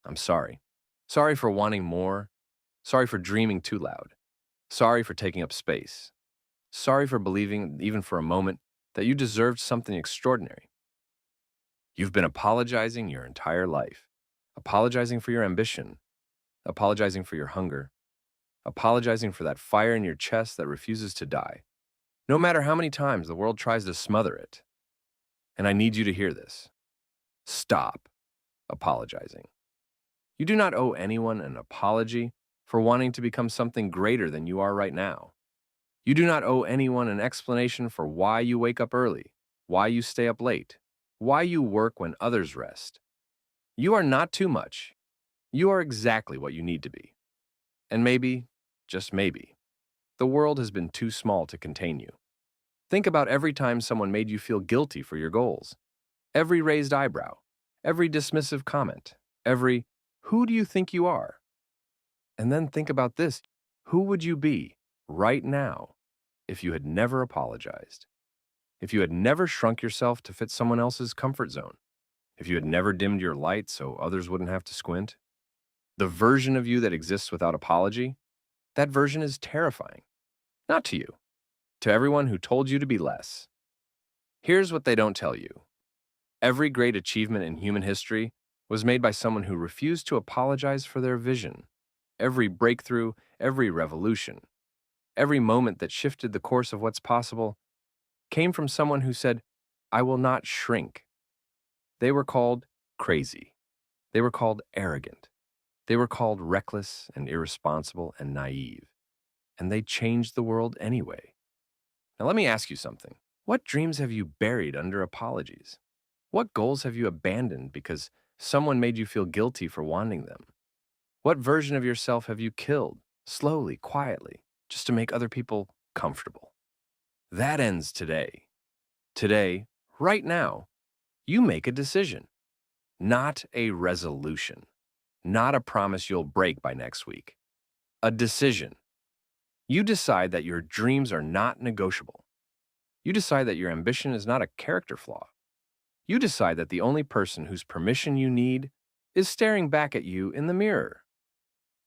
I'm sorry. Sorry for wanting more. Sorry for dreaming too loud. Sorry for taking up space. Sorry for believing, even for a moment, that you deserved something extraordinary. You've been apologizing your entire life. Apologizing for your ambition. Apologizing for your hunger. Apologizing for that fire in your chest that refuses to die. No matter how many times the world tries to smother it. And I need you to hear this. Stop apologizing. You do not owe anyone an apology for wanting to become something greater than you are right now. You do not owe anyone an explanation for why you wake up early, why you stay up late, why you work when others rest. You are not too much. You are exactly what you need to be. And maybe, just maybe, the world has been too small to contain you. Think about every time someone made you feel guilty for your goals. Every raised eyebrow, every dismissive comment, every, "Who do you think you are?" And then think about this. Who would you be right now if you had never apologized? If you had never shrunk yourself to fit someone else's comfort zone? If you had never dimmed your light so others wouldn't have to squint? The version of you that exists without apology, that version is terrifying. Not to you, to everyone who told you to be less. Here's what they don't tell you. Every great achievement in human history was made by someone who refused to apologize for their vision. Every breakthrough, every revolution, every moment that shifted the course of what's possible came from someone who said, "I will not shrink." They were called crazy. They were called arrogant. They were called reckless and irresponsible and naive. And they changed the world anyway. Now let me ask you something. What dreams have you buried under apologies? What goals have you abandoned because someone made you feel guilty for wanting them? What version of yourself have you killed, slowly, quietly, just to make other people comfortable? That ends today. Today, right now, you make a decision, not a resolution, not a promise you'll break by next week. A decision. You decide that your dreams are not negotiable. You decide that your ambition is not a character flaw. You decide that the only person whose permission you need is staring back at you in the mirror.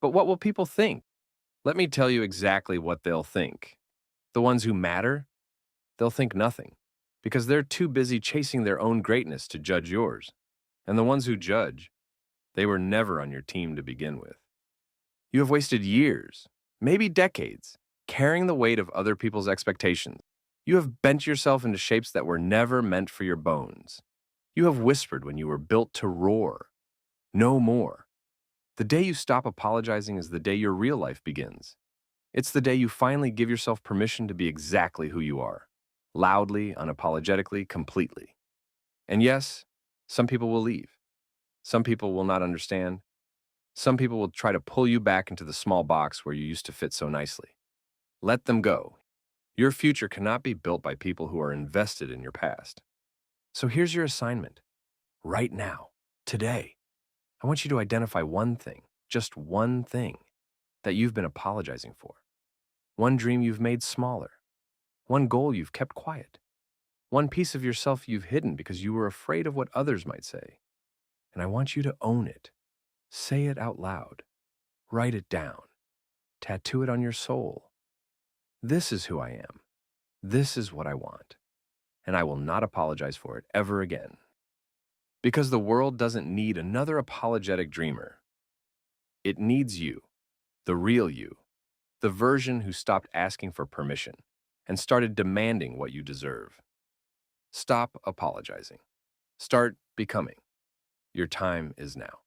But what will people think? Let me tell you exactly what they'll think. The ones who matter, they'll think nothing, because they're too busy chasing their own greatness to judge yours. And the ones who judge, they were never on your team to begin with. You have wasted years, maybe decades, carrying the weight of other people's expectations. You have bent yourself into shapes that were never meant for your bones. You have whispered when you were built to roar. No more. The day you stop apologizing is the day your real life begins. It's the day you finally give yourself permission to be exactly who you are. Loudly, unapologetically, completely. And yes, some people will leave. Some people will not understand. Some people will try to pull you back into the small box where you used to fit so nicely. Let them go. Your future cannot be built by people who are invested in your past. So here's your assignment. Right now, today, I want you to identify one thing, just one thing, that you've been apologizing for. One dream you've made smaller. One goal you've kept quiet. One piece of yourself you've hidden because you were afraid of what others might say. And I want you to own it. Say it out loud. Write it down. Tattoo it on your soul. This is who I am. This is what I want. And I will not apologize for it ever again. Because the world doesn't need another apologetic dreamer. It needs you, the real you, the version who stopped asking for permission and started demanding what you deserve. Stop apologizing. Start becoming. Your time is now.